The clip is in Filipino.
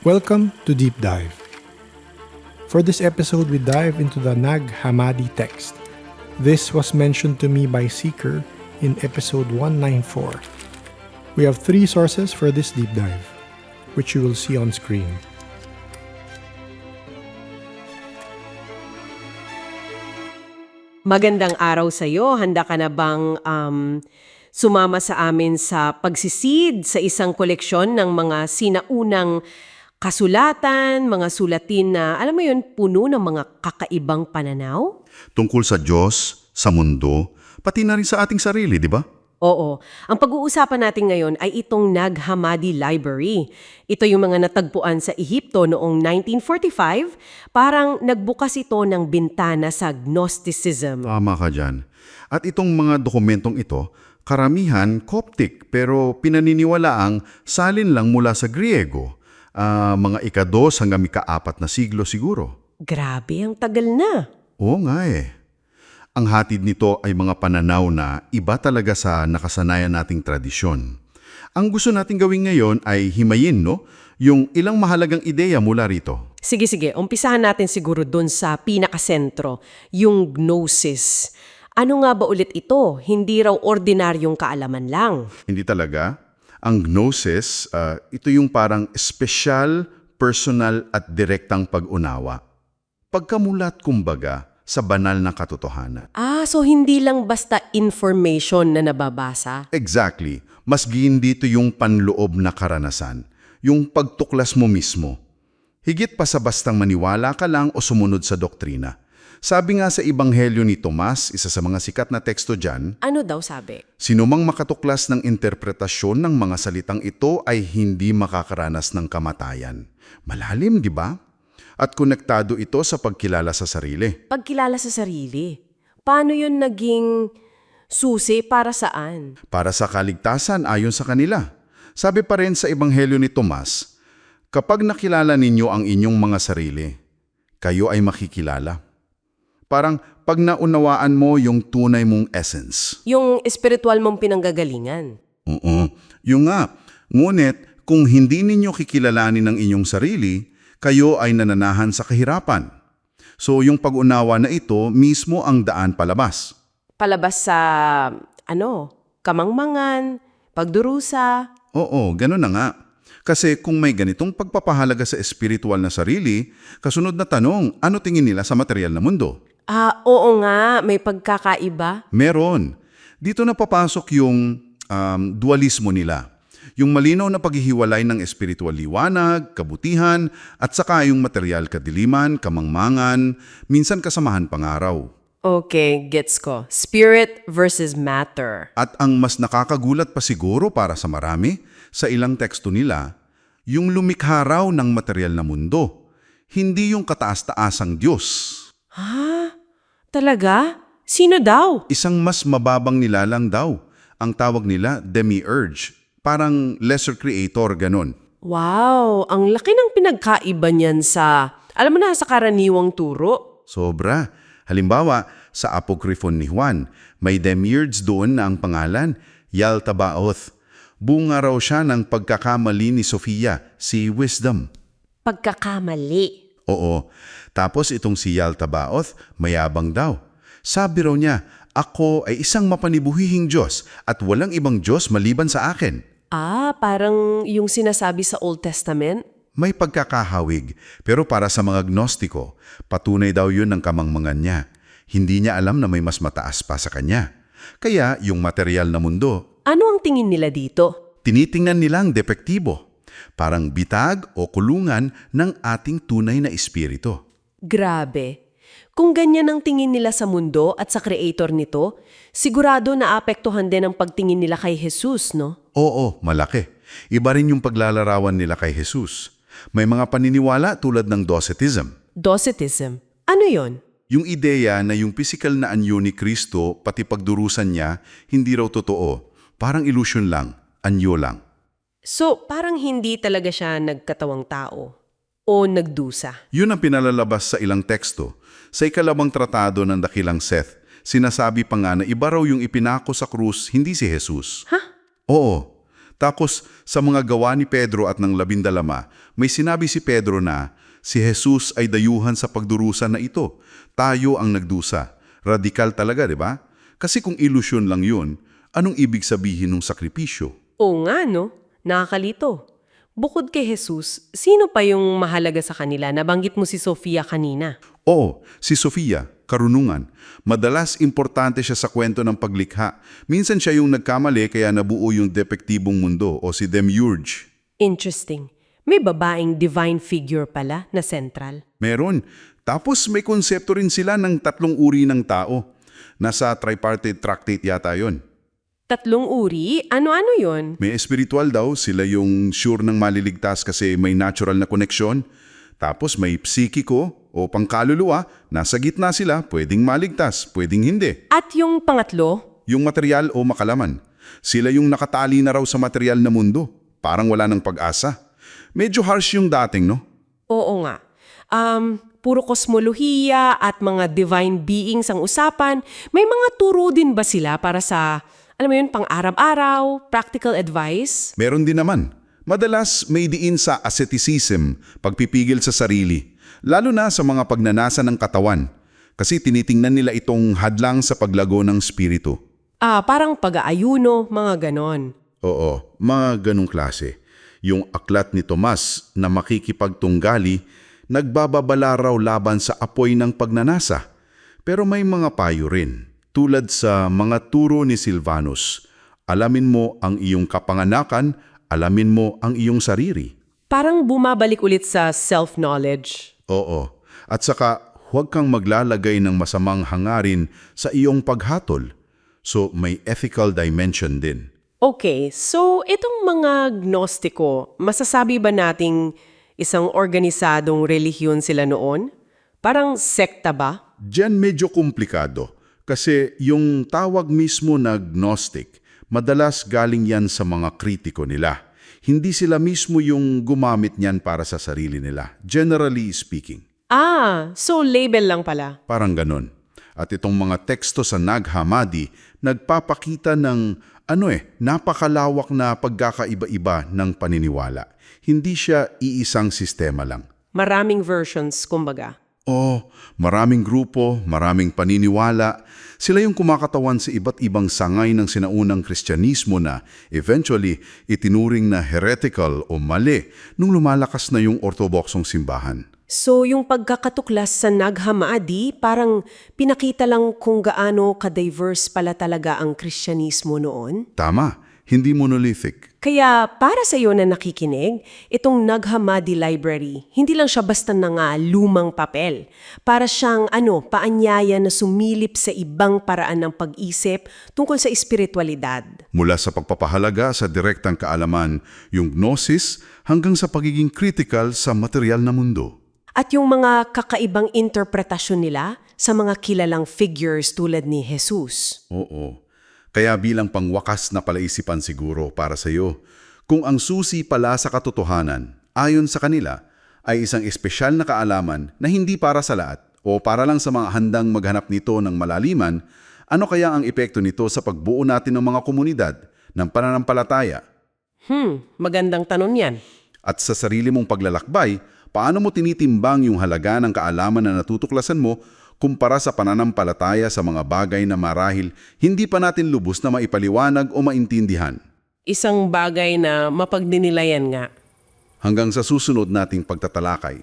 Welcome to Deep Dive. For this episode, we dive into the Nag Hammadi text. This was mentioned to me by Seeker in episode 194. We have 3 sources for this deep dive, which you will see on screen. Magandang araw sa iyo. Handa ka na bang sumama sa amin sa pagsisid sa isang koleksyon ng mga sinaunang kasulatan, mga sulatin na, alam mo yun, puno ng mga kakaibang pananaw? Tungkol sa Diyos, sa mundo, pati na rin sa ating sarili, di ba? Oo. Ang pag-uusapan natin ngayon ay itong Nag Hammadi Library. Ito yung mga natagpuan sa Ehipto noong 1945. Parang nagbukas ito ng bintana sa Gnosticism. Tama ka dyan. At itong mga dokumentong ito, karamihan Coptic pero pinaniniwalaang salin lang mula sa Griego. Mga ika-2 hanggang ika-4 na siglo siguro. Grabe, ang tagal na. Oo nga eh. Ang hatid nito ay mga pananaw na iba talaga sa nakasanayan nating tradisyon. Ang gusto nating gawin ngayon ay himayin, no? Yung ilang mahalagang ideya mula rito. Sige. Umpisahan natin siguro dun sa pinakasentro, yung gnosis. Ano nga ba ulit ito? Hindi raw ordinaryong kaalaman lang. Hindi talaga. Ang gnosis, ito yung parang special, personal at direktang pag-unawa. Pagkamulat kumbaga sa banal na katotohanan. So hindi lang basta information na nababasa? Exactly. Mas dito yung panloob na karanasan. Yung pagtuklas mo mismo. Higit pa sa bastang maniwala ka lang o sumunod sa doktrina. Sabi nga sa Ebanghelyo ni Tomas, isa sa mga sikat na teksto dyan, Ano daw sabi? sinumang makatuklas ng interpretasyon ng mga salitang ito ay hindi makakaranas ng kamatayan. Malalim, di ba? At konektado ito sa pagkilala sa sarili. Pagkilala sa sarili. Paano yun naging susi para saan? Para sa kaligtasan ayon sa kanila. Sabi pa rin sa Ebanghelyo ni Tomas, kapag nakilala ninyo ang inyong mga sarili, kayo ay makikilala. Parang pag naunawaan mo yung tunay mong essence. Yung espiritual mong pinanggagalingan. Oo, yung nga. Ngunit kung hindi ninyo kikilalanin ang inyong sarili, kayo ay nananahan sa kahirapan. So yung pag-unawa na ito mismo ang daan palabas. Palabas sa, kamangmangan, pagdurusa. Oo, ganun na nga. Kasi kung may ganitong pagpapahalaga sa espiritual na sarili, kasunod na tanong, ano tingin nila sa material na mundo? Oo nga, may pagkakaiba. Meron. Dito na papasok yung dualismo nila. Yung malinaw na paghihiwalay ng espiritual liwanag, kabutihan, at saka yung material kadiliman, kamangmangan, minsan kasamahan pangaraw. Okay, gets ko. Spirit versus matter. At ang mas nakakagulat pa siguro para sa marami, sa ilang teksto nila, yung lumikha raw ng material na mundo, hindi yung kataas-taasang Diyos. Talaga? Sino daw? Isang mas mababang nilalang daw. Ang tawag nila demiurge. Parang lesser creator, ganun. Wow, ang laki ng pinagkaiba niyan sa, sa karaniwang turo. Sobra. Halimbawa, sa Apokryphon ni Juan, may demiurge doon na ang pangalan, Yaltabaoth. Bunga raw siya ng pagkakamali ni Sofia, si Wisdom. Pagkakamali. Oo. Tapos itong si Yaltabaoth, mayabang daw. Sabi raw niya, ako ay isang mapanibuhihing Diyos at walang ibang Diyos maliban sa akin. Parang yung sinasabi sa Old Testament? May pagkakahawig, pero para sa mga gnostiko, patunay daw yun ng kamangmangan niya. Hindi niya alam na may mas mataas pa sa kanya. Kaya yung material na mundo, Ano ang tingin nila dito? tinitingnan nilang depektibo. Parang bitag o kulungan ng ating tunay na espiritu. Grabe. Kung ganyan ang tingin nila sa mundo at sa creator nito, sigurado naapektuhan din ang pagtingin nila kay Jesus, no? Oo, malaki. Iba rin yung paglalarawan nila kay Jesus. May mga paniniwala tulad ng Docetism. Docetism. Ano yon? Yung ideya na yung physical na anyo ni Kristo, pati pagdurusan niya, hindi raw totoo. Parang illusion lang, anyo lang. So, parang hindi talaga siya nagkatawang tao o nagdusa. Yun ang pinalalabas sa ilang teksto. Sa ikalawang tratado ng Dakilang Seth, sinasabi pa nga na iba raw yung ipinako sa krus, hindi si Jesus. Ha? Oo. Tapos sa mga gawa ni Pedro at ng 12, may sinabi si Pedro na si Jesus ay dayuhan sa pagdurusa na ito. Tayo ang nagdusa. Radikal talaga, di ba? Kasi kung ilusyon lang yun, anong ibig sabihin ng sakripisyo? Oo nga, no? Nakakalito. Bukod kay Jesus, sino pa yung mahalaga sa kanila? Nabanggit mo si Sofia kanina. Oo, si Sofia, karunungan. Madalas importante siya sa kwento ng paglikha. Minsan siya yung nagkamali kaya nabuo yung depektibong mundo o si Demiurge. Interesting. May babaeng divine figure pala na central. Meron. Tapos may konsepto rin sila ng 3 uri ng tao. Nasa tripartite tractate yata yon. 3 uri? Ano-ano yon? May espiritual daw, sila yung sure ng maliligtas kasi may natural na koneksyon. Tapos may psikiko o pangkaluluwa, nasa gitna sila, pwedeng maligtas, pwedeng hindi. At yung pangatlo? Yung material o makalaman. Sila yung nakatali na raw sa material na mundo. Parang wala ng pag-asa. Medyo harsh yung dating, no? Oo nga. Puro kosmolohiya at mga divine beings ang usapan. May mga turo din ba sila para sa, alam mo yun, pang-araw-araw, practical advice? Meron din naman. Madalas may diin sa asceticism, pagpipigil sa sarili. Lalo na sa mga pagnanasa ng katawan. Kasi tinitingnan nila itong hadlang sa paglago ng spiritu. Parang pag-aayuno, mga ganon. Oo, mga ganong klase. Yung aklat ni Tomas na makikipagtunggali, nagbababala raw laban sa apoy ng pagnanasa. Pero may mga payo rin. Tulad sa mga turo ni Silvanus, alamin mo ang iyong kapanganakan, alamin mo ang iyong sarili. Parang bumabalik ulit sa self-knowledge. Oo. At saka, huwag kang maglalagay ng masamang hangarin sa iyong paghatol. So, may ethical dimension din. Okay, so itong mga gnostiko, masasabi ba nating isang organisadong relihiyon sila noon? Parang sekta ba? Diyan medyo komplikado. Kasi yung tawag mismo na Gnostic, madalas galing yan sa mga kritiko nila. Hindi sila mismo yung gumamit niyan para sa sarili nila, generally speaking. So label lang pala. Parang ganon. At itong mga teksto sa Nag Hammadi, nagpapakita ng napakalawak na pagkakaiba-iba ng paniniwala. Hindi siya iisang sistema lang. Maraming versions, kumbaga. Maraming grupo, maraming paniniwala. Sila yung kumakatawan sa iba't ibang sangay ng sinaunang Kristyanismo na eventually itinuring na heretical o mali nung lumalakas na yung ortodoksong simbahan. So yung pagkakatuklas sa Nag Hammadi, parang pinakita lang kung gaano ka-diverse pala talaga ang Kristyanismo noon? Tama, hindi monolithic. Kaya para sa iyo na nakikinig, itong Nag Hammadi Library, hindi lang siya basta lumang papel. Para siyang paanyaya na sumilip sa ibang paraan ng pag-isip tungkol sa espiritualidad. Mula sa pagpapahalaga sa direktang kaalaman, yung gnosis, hanggang sa pagiging critical sa material na mundo. At yung mga kakaibang interpretasyon nila sa mga kilalang figures tulad ni Jesus. Oo. Kaya bilang pangwakas na palaisipan siguro para sa iyo, kung ang susi pala sa katotohanan, ayon sa kanila, ay isang espesyal na kaalaman na hindi para sa lahat o para lang sa mga handang maghanap nito ng malaliman, ano kaya ang epekto nito sa pagbuo natin ng mga komunidad ng pananampalataya? Magandang tanong yan. At sa sarili mong paglalakbay, paano mo tinitimbang yung halaga ng kaalaman na natutuklasan mo kumpara sa pananampalataya sa mga bagay na marahil hindi pa natin lubos na maipaliwanag o maintindihan? Isang bagay na mapagninilayan nga. Hanggang sa susunod nating pagtatalakay.